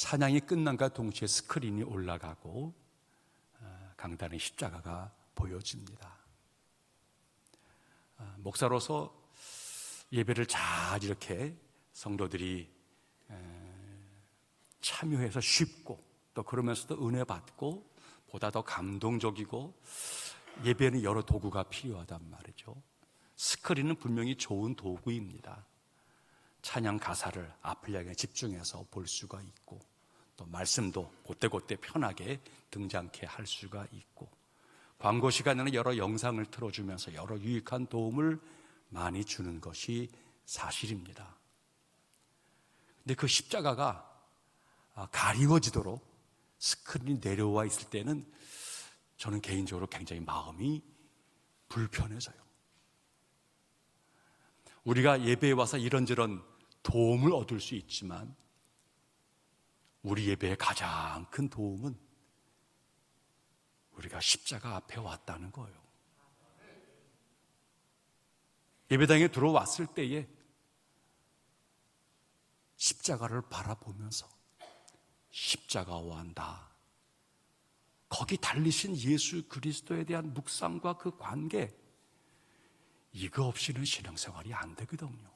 찬양이 끝난과 동시에 스크린이 올라가고 강단의 십자가가 보여집니다. 목사로서 예배를 잘 이렇게 성도들이 참여해서 쉽고 또 그러면서도 은혜 받고 보다 더 감동적이고 예배는 여러 도구가 필요하단 말이죠. 스크린은 분명히 좋은 도구입니다. 찬양 가사를 앞을 향해 집중해서 볼 수가 있고 또 말씀도 그때그때 편하게 등장케 할 수가 있고 광고 시간에는 여러 영상을 틀어주면서 여러 유익한 도움을 많이 주는 것이 사실입니다. 근데 그 십자가가 가리워지도록 스크린이 내려와 있을 때는 저는 개인적으로 굉장히 마음이 불편해져요. 우리가 예배에 와서 이런저런 도움을 얻을 수 있지만 우리 예배의 가장 큰 도움은 우리가 십자가 앞에 왔다는 거예요. 예배당에 들어왔을 때에 십자가를 바라보면서 십자가와 나, 거기 달리신 예수 그리스도에 대한 묵상과 그 관계, 이거 없이는 신앙생활이 안 되거든요.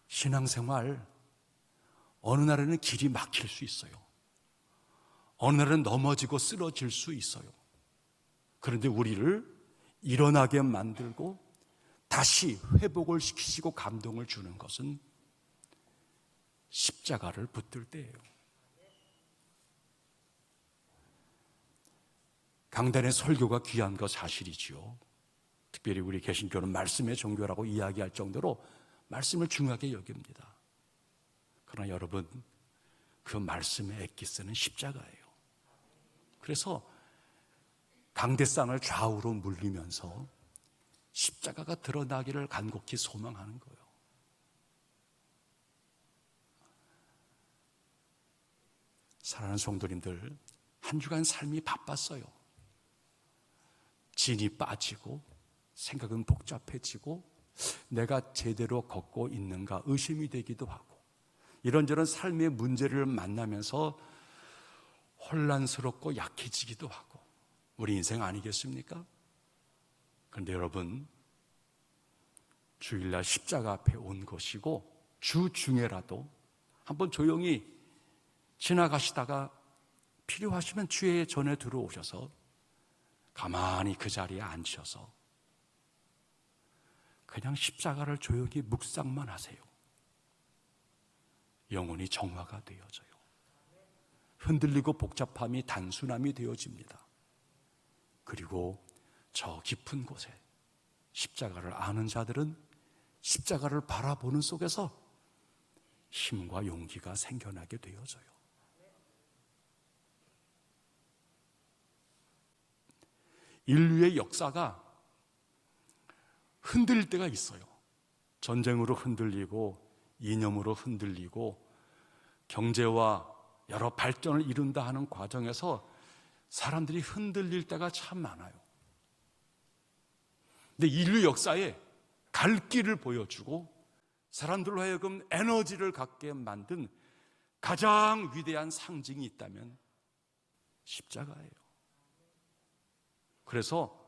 신앙생활, 어느 날에는 길이 막힐 수 있어요. 어느 날은 넘어지고 쓰러질 수 있어요. 그런데 우리를 일어나게 만들고 다시 회복을 시키시고 감동을 주는 것은 십자가를 붙들 때예요. 강단의 설교가 귀한 거 사실이지요. 특별히 우리 개신교는 말씀의 종교라고 이야기할 정도로 말씀을 중요하게 여깁니다. 그러나 여러분, 그 말씀의 엑기스는 십자가예요. 그래서 강대상을 좌우로 물리면서 십자가가 드러나기를 간곡히 소망하는 거예요. 사랑하는 성도님들, 한 주간 삶이 바빴어요. 진이 빠지고 생각은 복잡해지고 내가 제대로 걷고 있는가 의심이 되기도 하고 이런저런 삶의 문제를 만나면서 혼란스럽고 약해지기도 하고 우리 인생 아니겠습니까? 그런데 여러분, 주일날 십자가 앞에 온 것이고 주 중에라도 한번 조용히 지나가시다가 필요하시면 주의 전에 들어오셔서 가만히 그 자리에 앉으셔서 그냥 십자가를 조용히 묵상만 하세요. 영혼이 정화가 되어져요. 흔들리고 복잡함이 단순함이 되어집니다. 그리고 저 깊은 곳에 십자가를 아는 자들은 십자가를 바라보는 속에서 힘과 용기가 생겨나게 되어져요. 인류의 역사가 흔들릴 때가 있어요. 전쟁으로 흔들리고 이념으로 흔들리고 경제와 여러 발전을 이룬다 하는 과정에서 사람들이 흔들릴 때가 참 많아요. 근데 인류 역사에 갈 길을 보여주고 사람들로 하여금 에너지를 갖게 만든 가장 위대한 상징이 있다면 십자가예요. 그래서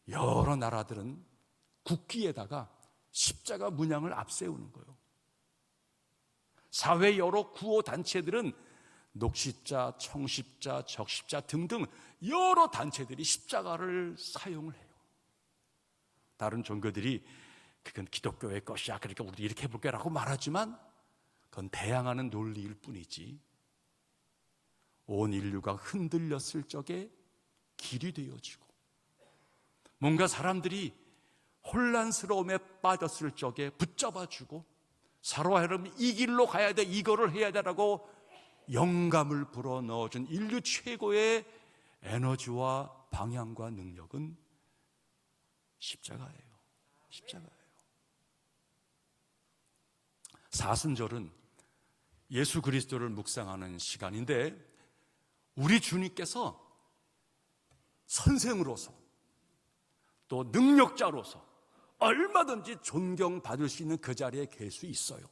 여러 나라들은 국기에다가 십자가 문양을 앞세우는 거예요. 사회 여러 구호단체들은 녹십자, 청십자, 적십자 등등 여러 단체들이 십자가를 사용을 해요. 다른 종교들이 그건 기독교의 것이야, 그러니까 우리 이렇게 해볼게 라고 말하지만 그건 대항하는 논리일 뿐이지 온 인류가 흔들렸을 적에 길이 되어지고 뭔가 사람들이 혼란스러움에 빠졌을 적에 붙잡아주고 서로 하여금 이 길로 가야 돼, 이거를 해야 돼라고 영감을 불어넣어준 인류 최고의 에너지와 방향과 능력은 십자가예요. 십자가예요. 사순절은 예수 그리스도를 묵상하는 시간인데 우리 주님께서 선생으로서 또 능력자로서 얼마든지 존경받을 수 있는 그 자리에 계실 수 있어요.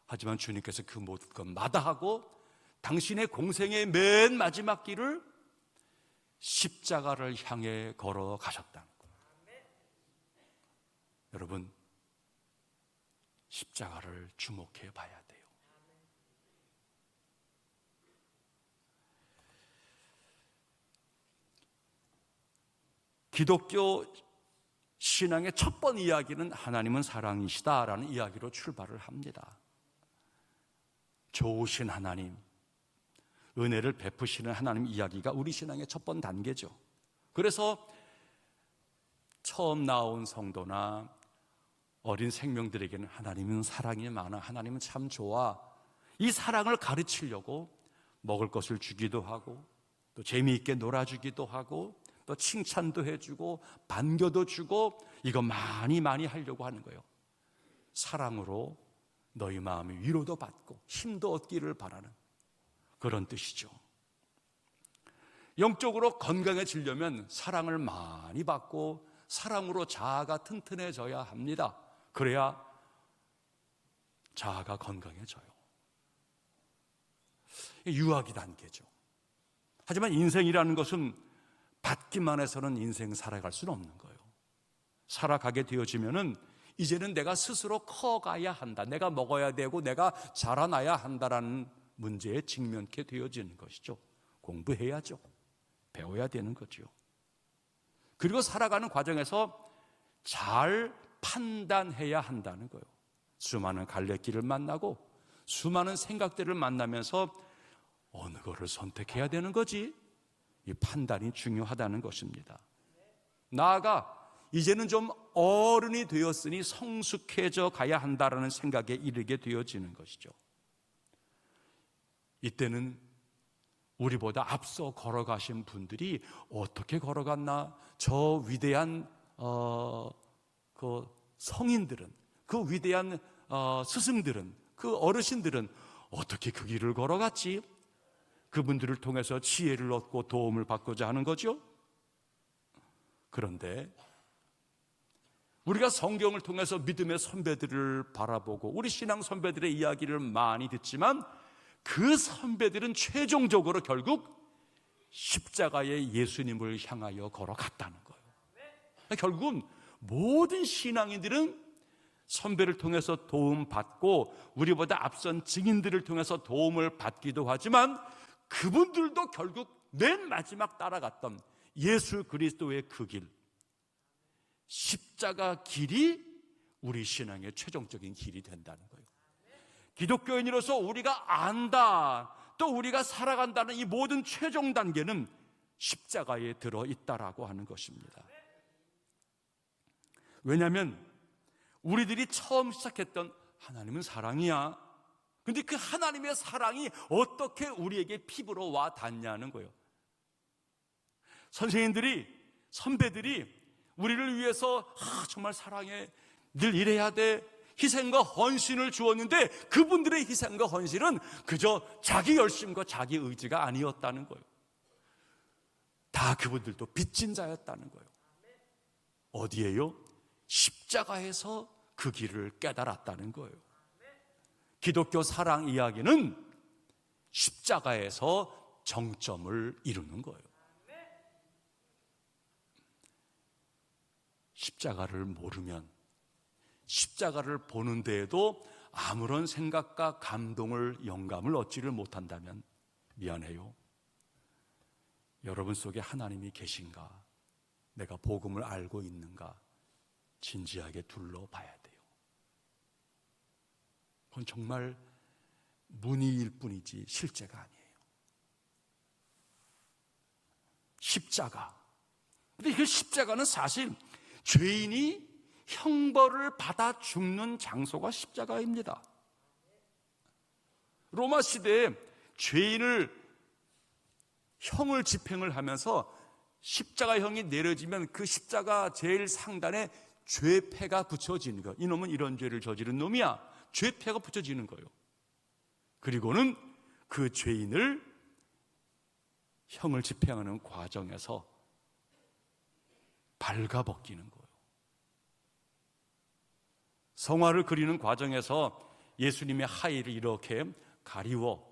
하지만 주님께서 그 모든 것 마다하고 당신의 공생의 맨 마지막 길을 십자가를 향해 걸어가셨다는 거예요. 여러분, 십자가를 주목해 봐야 돼요. 기독교 신앙의 첫 번째 이야기는 하나님은 사랑이시다라는 이야기로 출발을 합니다. 좋으신 하나님, 은혜를 베푸시는 하나님 이야기가 우리 신앙의 첫 번째 단계죠. 그래서 처음 나온 성도나 어린 생명들에게는 하나님은 사랑이 많아, 하나님은 참 좋아, 이 사랑을 가르치려고 먹을 것을 주기도 하고 또 재미있게 놀아주기도 하고 또 칭찬도 해주고 반겨도 주고 이거 많이 하려고 하는 거예요. 사랑으로 너희 마음이 위로도 받고 힘도 얻기를 바라는 그런 뜻이죠. 영적으로 건강해지려면 사랑을 많이 받고 사랑으로 자아가 튼튼해져야 합니다. 그래야 자아가 건강해져요. 유아기 단계죠. 하지만 인생이라는 것은 받기만 해서는 인생 살아갈 수는 없는 거예요. 살아가게 되어지면은 이제는 내가 스스로 커가야 한다, 내가 먹어야 되고 내가 자라나야 한다라는 문제에 직면케 되어지는 것이죠. 공부해야죠. 배워야 되는 거죠. 그리고 살아가는 과정에서 잘 판단해야 한다는 거예요. 수많은 갈래길을 만나고 수많은 생각들을 만나면서 어느 거를 선택해야 되는 거지? 이 판단이 중요하다는 것입니다. 나아가 이제는 좀 어른이 되었으니 성숙해져 가야 한다라는 생각에 이르게 되어지는 것이죠. 이때는 우리보다 앞서 걸어가신 분들이 어떻게 걸어갔나, 저 위대한 그 성인들은, 그 위대한 스승들은, 그 어르신들은 어떻게 그 길을 걸어갔지? 그분들을 통해서 지혜를 얻고 도움을 받고자 하는 거죠. 그런데 우리가 성경을 통해서 믿음의 선배들을 바라보고 우리 신앙 선배들의 이야기를 많이 듣지만 그 선배들은 최종적으로 결국 십자가의 예수님을 향하여 걸어갔다는 거예요. 결국은 모든 신앙인들은 선배를 통해서 도움받고 우리보다 앞선 증인들을 통해서 도움을 받기도 하지만 그분들도 결국 맨 마지막 따라갔던 예수 그리스도의 그 길, 십자가 길이 우리 신앙의 최종적인 길이 된다는 거예요. 기독교인으로서 우리가 안다, 또 우리가 살아간다는 이 모든 최종 단계는 십자가에 들어있다라고 하는 것입니다. 왜냐하면 우리들이 처음 시작했던 하나님은 사랑이야. 근데 그 하나님의 사랑이 어떻게 우리에게 피부로 와 닿냐는 거예요. 선배들이 우리를 위해서 정말 사랑해, 늘 이래야 돼, 희생과 헌신을 주었는데 그분들의 희생과 헌신은 그저 자기 열심과 자기 의지가 아니었다는 거예요. 다 그분들도 빚진 자였다는 거예요. 어디에요? 십자가에서 그 길을 깨달았다는 거예요. 기독교 사랑 이야기는 십자가에서 정점을 이루는 거예요. 십자가를 모르면, 십자가를 보는 데에도 아무런 생각과 감동을, 영감을 얻지를 못한다면 미안해요. 여러분 속에 하나님이 계신가, 내가 복음을 알고 있는가 진지하게 둘러봐야 돼요. 그건 정말 문의일 뿐이지 실제가 아니에요. 십자가. 근데 그 십자가는 사실 죄인이 형벌을 받아 죽는 장소가 십자가입니다. 로마 시대에 죄인을 형을 집행을 하면서 십자가형이 내려지면 그 십자가 제일 상단에 죄패가 붙여지는 거예요. 이놈은 이런 죄를 저지른 놈이야. 죄패가 붙여지는 거예요. 그리고는 그 죄인을 형을 집행하는 과정에서 발가벗기는 거예요. 성화를 그리는 과정에서 예수님의 하의를 이렇게 가리워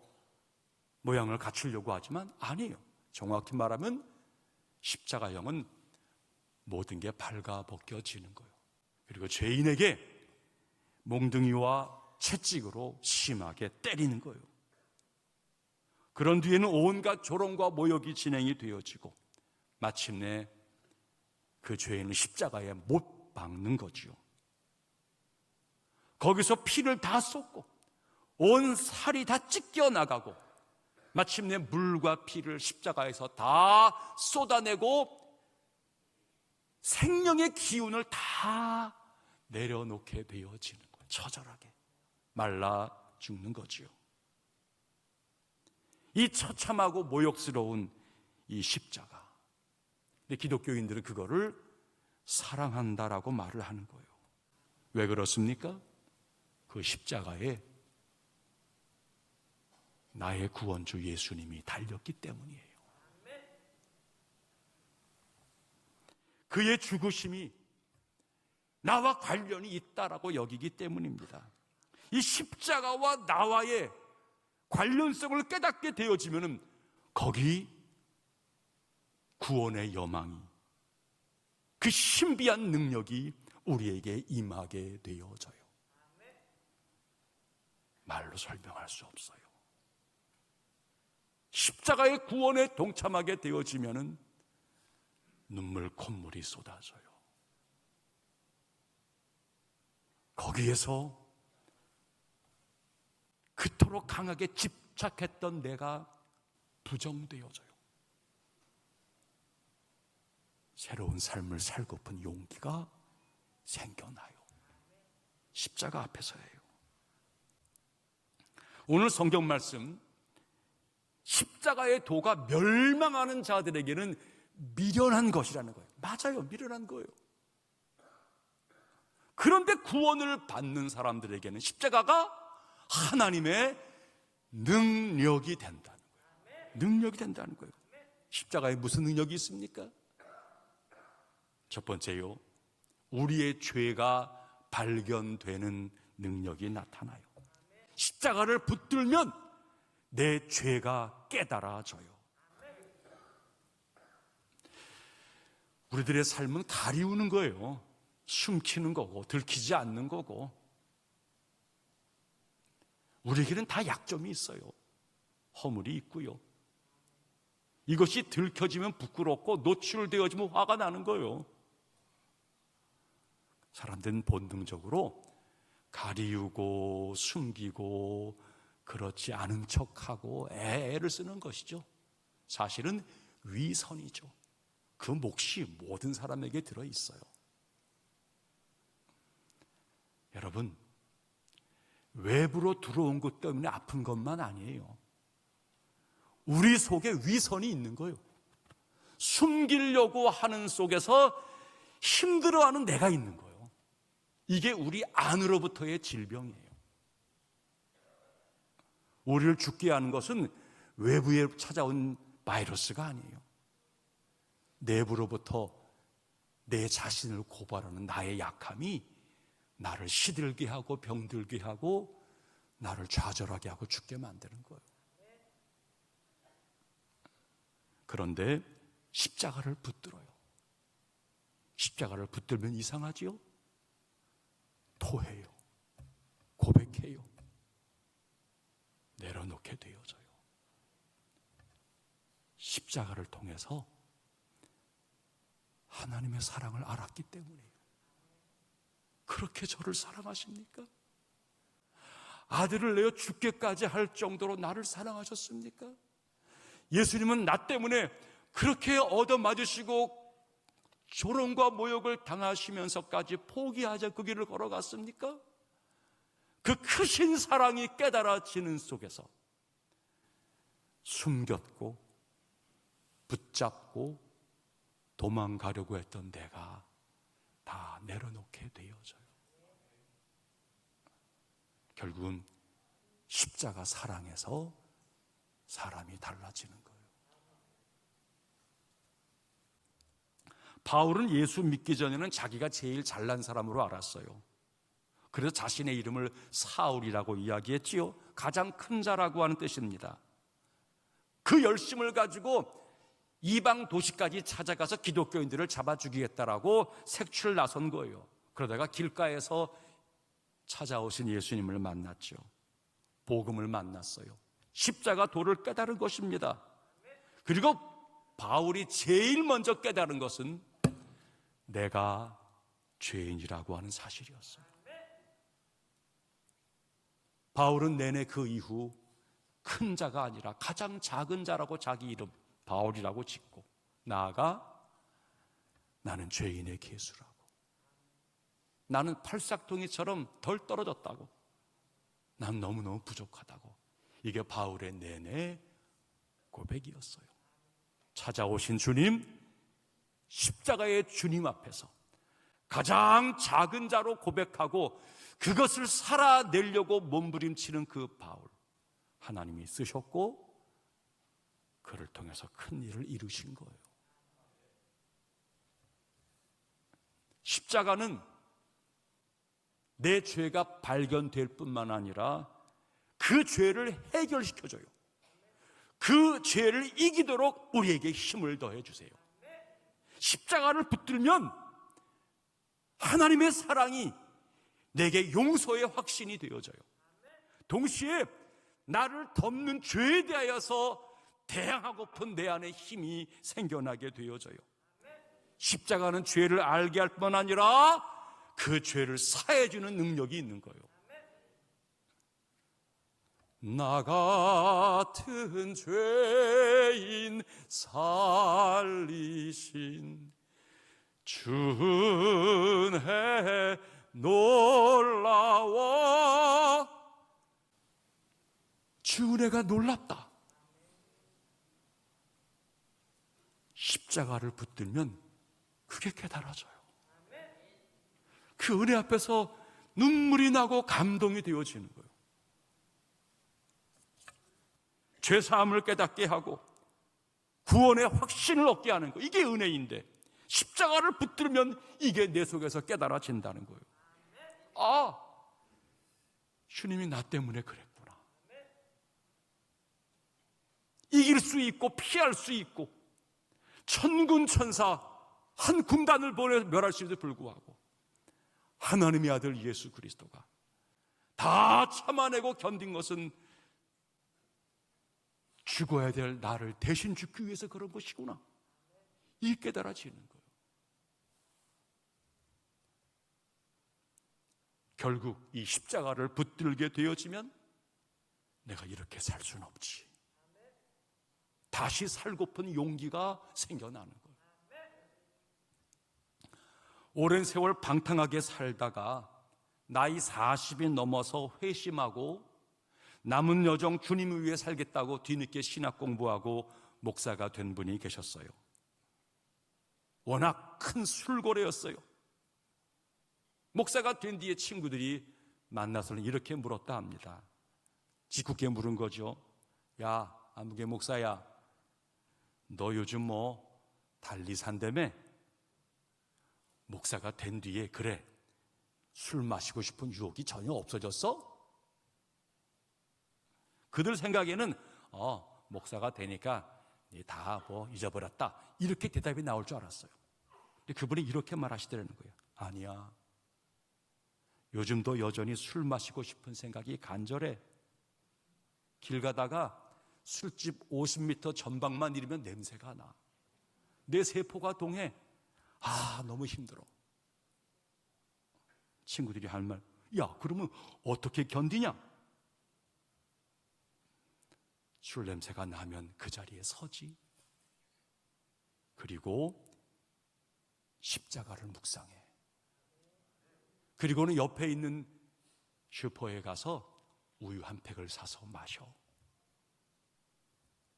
모양을 갖추려고 하지만 아니에요. 정확히 말하면 십자가형은 모든 게 발가벗겨지는 거예요. 그리고 죄인에게 몽둥이와 채찍으로 심하게 때리는 거예요. 그런 뒤에는 온갖 조롱과 모욕이 진행이 되어지고 마침내 그 죄인을 십자가에 못 박는 거지요. 거기서 피를 다 쏟고 온 살이 다 찢겨 나가고 마침내 물과 피를 십자가에서 다 쏟아내고 생명의 기운을 다 내려놓게 되어지는 거예요. 처절하게 말라 죽는 거지요. 이 처참하고 모욕스러운 이 십자가. 근데 기독교인들은 그거를 사랑한다라고 말을 하는 거예요. 왜 그렇습니까? 그 십자가에 나의 구원주 예수님이 달렸기 때문이에요. 그의 죽으심이 나와 관련이 있다라고 여기기 때문입니다. 이 십자가와 나와의 관련성을 깨닫게 되어지면 거기 구원의 여망이, 그 신비한 능력이 우리에게 임하게 되어져요. 말로 설명할 수 없어요. 십자가의 구원에 동참하게 되어지면 눈물 콧물이 쏟아져요. 거기에서 그토록 강하게 집착했던 내가 부정되어져요. 새로운 삶을 살고픈 용기가 생겨나요. 십자가 앞에서예요. 오늘 성경 말씀, 십자가의 도가 멸망하는 자들에게는 미련한 것이라는 거예요. 맞아요. 미련한 거예요. 그런데 구원을 받는 사람들에게는 십자가가 하나님의 능력이 된다는 거예요. 능력이 된다는 거예요. 십자가에 무슨 능력이 있습니까? 첫 번째요, 우리의 죄가 발견되는 능력이 나타나요. 십자가를 붙들면 내 죄가 깨달아져요. 우리들의 삶은 가리우는 거예요. 숨기는 거고 들키지 않는 거고. 우리에게는 다 약점이 있어요. 허물이 있고요. 이것이 들켜지면 부끄럽고 노출되어지면 화가 나는 거예요. 사람들은 본능적으로 가리우고 숨기고 그렇지 않은 척하고 애를 쓰는 것이죠. 사실은 위선이죠. 그 몫이 모든 사람에게 들어있어요. 여러분, 외부로 들어온 것 때문에 아픈 것만 아니에요. 우리 속에 위선이 있는 거예요. 숨기려고 하는 속에서 힘들어하는 내가 있는 거예요. 이게 우리 안으로부터의 질병이에요. 우리를 죽게 하는 것은 외부에 찾아온 바이러스가 아니에요. 내부로부터 내 자신을 고발하는 나의 약함이 나를 시들게 하고 병들게 하고 나를 좌절하게 하고 죽게 만드는 거예요. 그런데 십자가를 붙들어요. 십자가를 붙들면 이상하지요? 토해요. 고백해요. 내려놓게 되어져요. 십자가를 통해서 하나님의 사랑을 알았기 때문이에요. 그렇게 저를 사랑하십니까? 아들을 내어 죽게까지 할 정도로 나를 사랑하셨습니까? 예수님은 나 때문에 그렇게 얻어맞으시고 조롱과 모욕을 당하시면서까지 포기하자 그 길을 걸어갔습니까? 그 크신 사랑이 깨달아지는 속에서 숨겼고 붙잡고 도망가려고 했던 내가 다 내려놓게 되어져요. 결국은 십자가 사랑에서 사람이 달라지는 거예요. 바울은 예수 믿기 전에는 자기가 제일 잘난 사람으로 알았어요. 그래서 자신의 이름을 사울이라고 이야기했지요. 가장 큰 자라고 하는 뜻입니다. 그 열심을 가지고 이방 도시까지 찾아가서 기독교인들을 잡아 죽이겠다라고 색출 나선 거예요. 그러다가 길가에서 찾아오신 예수님을 만났죠. 복음을 만났어요. 십자가 도를 깨달은 것입니다. 그리고 바울이 제일 먼저 깨달은 것은 내가 죄인이라고 하는 사실이었어요. 바울은 내내 그 이후 큰 자가 아니라 가장 작은 자라고 자기 이름 바울이라고 짓고, 나아가 나는 죄인의 개수라고, 나는 팔싹둥이처럼 덜 떨어졌다고, 난 너무너무 부족하다고, 이게 바울의 내내 고백이었어요. 찾아오신 주님, 십자가의 주님 앞에서 가장 작은 자로 고백하고 그것을 살아내려고 몸부림치는 그 바울, 하나님이 쓰셨고 그를 통해서 큰 일을 이루신 거예요. 십자가는 내 죄가 발견될 뿐만 아니라 그 죄를 해결시켜줘요. 그 죄를 이기도록 우리에게 힘을 더해 주세요. 십자가를 붙들면 하나님의 사랑이 내게 용서의 확신이 되어져요. 동시에 나를 덮는 죄에 대하여서 대항하고픈 내 안에 힘이 생겨나게 되어져요. 십자가는 죄를 알게 할 뿐 아니라 그 죄를 사해주는 능력이 있는 거예요. 나 같은 죄인 살리신 주 은혜 놀라워. 주 은혜가 놀랍다. 십자가를 붙들면 그게 깨달아져요. 그 은혜 앞에서 눈물이 나고 감동이 되어지는 거예요. 죄사함을 깨닫게 하고 구원의 확신을 얻게 하는 거, 이게 은혜인데 십자가를 붙들면 이게 내 속에서 깨달아진다는 거예요. 아, 주님이 나 때문에 그랬구나. 이길 수 있고 피할 수 있고 천군 천사 한 군단을 보내 멸할 수에도 불구하고 하나님의 아들 예수 그리스도가 다 참아내고 견딘 것은 죽어야 될 나를 대신 죽기 위해서 그런 것이구나, 이 깨달아지는 거예요. 결국 이 십자가를 붙들게 되어지면 내가 이렇게 살 수는 없지, 다시 살고픈 용기가 생겨나는 거예요. 오랜 세월 방탕하게 살다가 나이 40이 넘어서 회심하고 남은 여정 주님을 위해 살겠다고 뒤늦게 신학 공부하고 목사가 된 분이 계셨어요. 워낙 큰 술고래였어요. 목사가 된 뒤에 친구들이 만나서는 이렇게 물었다 합니다. 짓궂게 물은 거죠. 야, 아무개 목사야, 너 요즘 뭐 달리 산다며? 목사가 된 뒤에 그래, 술 마시고 싶은 유혹이 전혀 없어졌어? 그들 생각에는 목사가 되니까 다 뭐 잊어버렸다, 이렇게 대답이 나올 줄 알았어요. 근데 그분이 이렇게 말하시더라는 거예요. 아니야, 요즘도 여전히 술 마시고 싶은 생각이 간절해. 길 가다가 술집 50m 전방만 잃으면 냄새가 나. 내 세포가 동해. 너무 힘들어. 친구들이 할 말, 야, 그러면 어떻게 견디냐? 술 냄새가 나면 그 자리에 서지. 그리고 십자가를 묵상해. 그리고는 옆에 있는 슈퍼에 가서 우유 한 팩을 사서 마셔.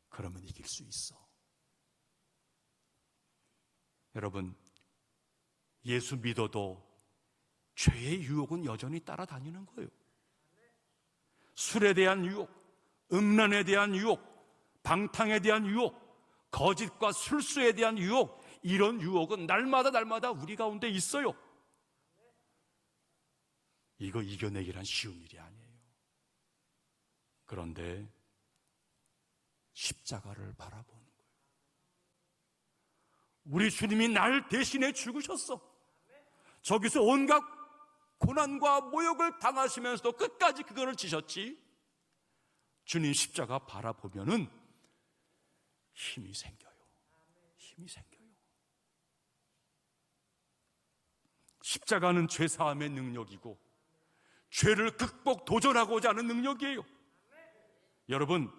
그러면 이길 수 있어. 여러분, 예수 믿어도 죄의 유혹은 여전히 따라다니는 거예요. 술에 대한 유혹, 음란에 대한 유혹, 방탕에 대한 유혹, 거짓과 술수에 대한 유혹, 이런 유혹은 날마다 우리 가운데 있어요. 이거 이겨내기란 쉬운 일이 아니에요. 그런데 십자가를 바라보는 거예요. 우리 주님이 날 대신해 죽으셨어. 저기서 온갖 고난과 모욕을 당하시면서도 끝까지 그거를 지셨지. 주님 십자가 바라보면은 힘이 생겨요. 힘이 생겨요. 십자가는 죄사함의 능력이고 죄를 극복 도전하고자 하는 능력이에요. 여러분,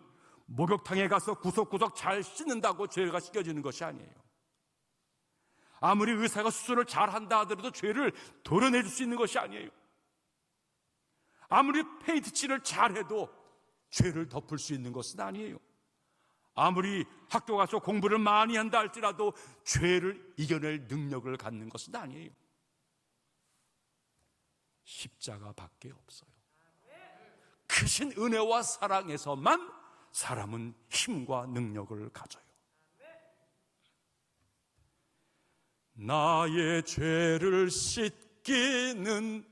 목욕탕에 가서 구석구석 잘 씻는다고 죄가 씻겨지는 것이 아니에요. 아무리 의사가 수술을 잘한다 하더라도 죄를 도려내줄 수 있는 것이 아니에요. 아무리 페인트 칠을 잘해도 죄를 덮을 수 있는 것은 아니에요. 아무리 학교 가서 공부를 많이 한다 할지라도 죄를 이겨낼 능력을 갖는 것은 아니에요. 십자가밖에 없어요. 크신 은혜와 사랑에서만 사람은 힘과 능력을 가져요. 나의 죄를 씻기는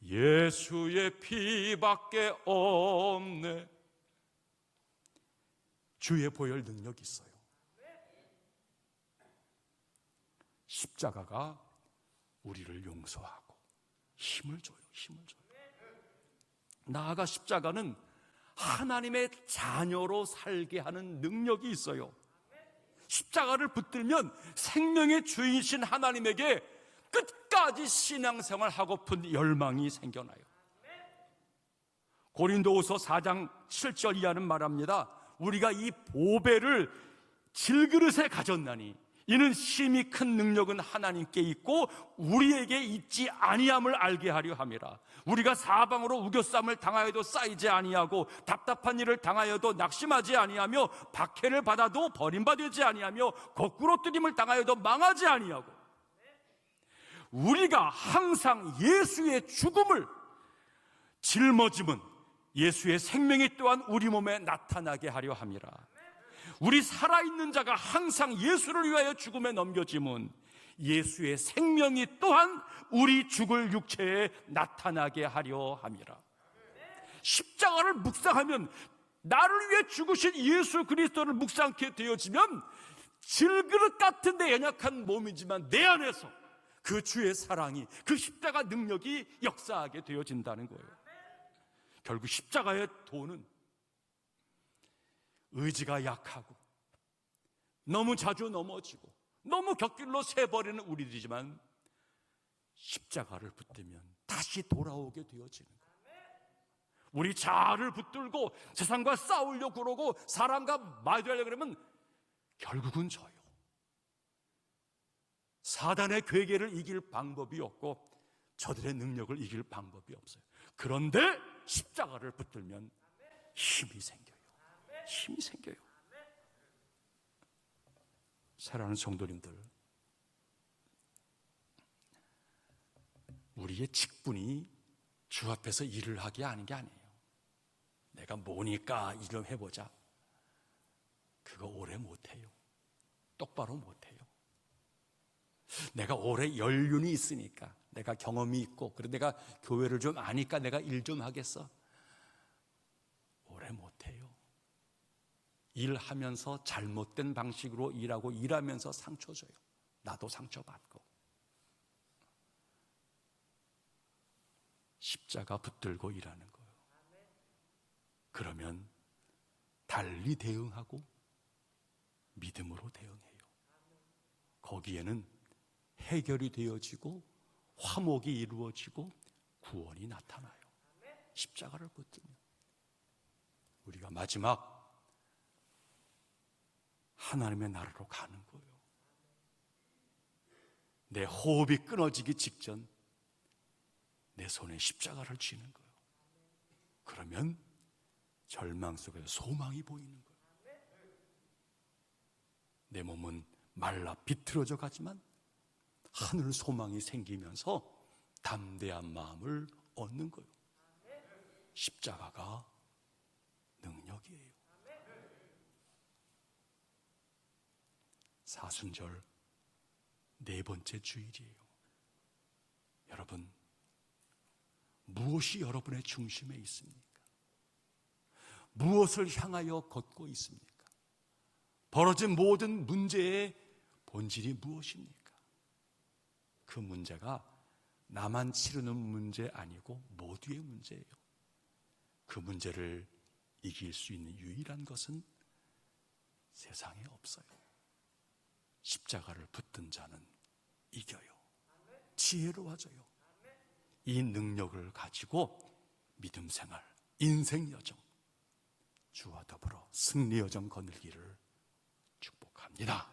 예수의 피밖에 없네. 주의 보혈 능력이 있어요. 십자가가 우리를 용서하고 힘을 줘요. 힘을 줘요. 나아가 십자가는 하나님의 자녀로 살게 하는 능력이 있어요. 십자가를 붙들면 생명의 주인이신 하나님에게 끝까지 신앙생활 하고픈 열망이 생겨나요. 고린도후서 4장 7절 이하는 말합니다. 우리가 이 보배를 질그릇에 가졌나니 이는 심히 큰 능력은 하나님께 있고 우리에게 있지 아니함을 알게 하려 함이라. 우리가 사방으로 우겨쌈을 당하여도 쌓이지 아니하고 답답한 일을 당하여도 낙심하지 아니하며 박해를 받아도 버림받지 아니하며 거꾸로 뜨림을 당하여도 망하지 아니하고, 우리가 항상 예수의 죽음을 짊어짐은 예수의 생명이 또한 우리 몸에 나타나게 하려 함이라. 우리 살아있는 자가 항상 예수를 위하여 죽음에 넘겨짐은 예수의 생명이 또한 우리 죽을 육체에 나타나게 하려 함이라. 십자가를 묵상하면, 나를 위해 죽으신 예수 그리스도를 묵상케 되어지면 질그릇 같은 내 연약한 몸이지만 내 안에서 그 주의 사랑이, 그 십자가 능력이 역사하게 되어진다는 거예요. 결국 십자가의 도는 의지가 약하고 너무 자주 넘어지고 너무 곁길로 새버리는 우리들이지만 십자가를 붙들면 다시 돌아오게 되어지는 거예요. 우리 자아를 붙들고 세상과 싸우려고 그러고 사람과 마주하려고 그러면 결국은 져요. 사단의 괴계를 이길 방법이 없고 저들의 능력을 이길 방법이 없어요. 그런데 십자가를 붙들면 힘이 생겨요. 힘이 생겨요. 사랑하는 성도님들, 우리의 직분이 주 앞에서 일을 하게 하는 게 아니에요. 내가 뭐니까 일 좀 해보자. 그거 오래 못해요. 똑바로 못해요. 내가 오래 연륜이 있으니까, 내가 경험이 있고, 그리고 내가 교회를 좀 아니까 내가 일 좀 하겠어. 오래 못해요. 일하면서 잘못된 방식으로 일하고 일하면서 상처 줘요. 나도 상처받고. 십자가 붙들고 일하는 거예요. 그러면 달리 대응하고 믿음으로 대응해요. 거기에는 해결이 되어지고 화목이 이루어지고 구원이 나타나요. 십자가를 붙들면. 우리가 마지막 하나님의 나라로 가는 거예요. 내 호흡이 끊어지기 직전 내 손에 십자가를 쥐는 거예요. 그러면 절망 속에서 소망이 보이는 거예요. 내 몸은 말라 비틀어져 가지만 하늘 소망이 생기면서 담대한 마음을 얻는 거예요. 십자가가 능력이에요. 사순절 네 번째 주일이에요. 여러분, 무엇이 여러분의 중심에 있습니까? 무엇을 향하여 걷고 있습니까? 벌어진 모든 문제의 본질이 무엇입니까? 그 문제가 나만 치르는 문제 아니고 모두의 문제예요. 그 문제를 이길 수 있는 유일한 것은 세상에 없어요. 십자가를 붙든 자는 이겨요. 지혜로워져요. 이 능력을 가지고 믿음 생활, 인생 여정, 주와 더불어 승리 여정 거닐기를 축복합니다.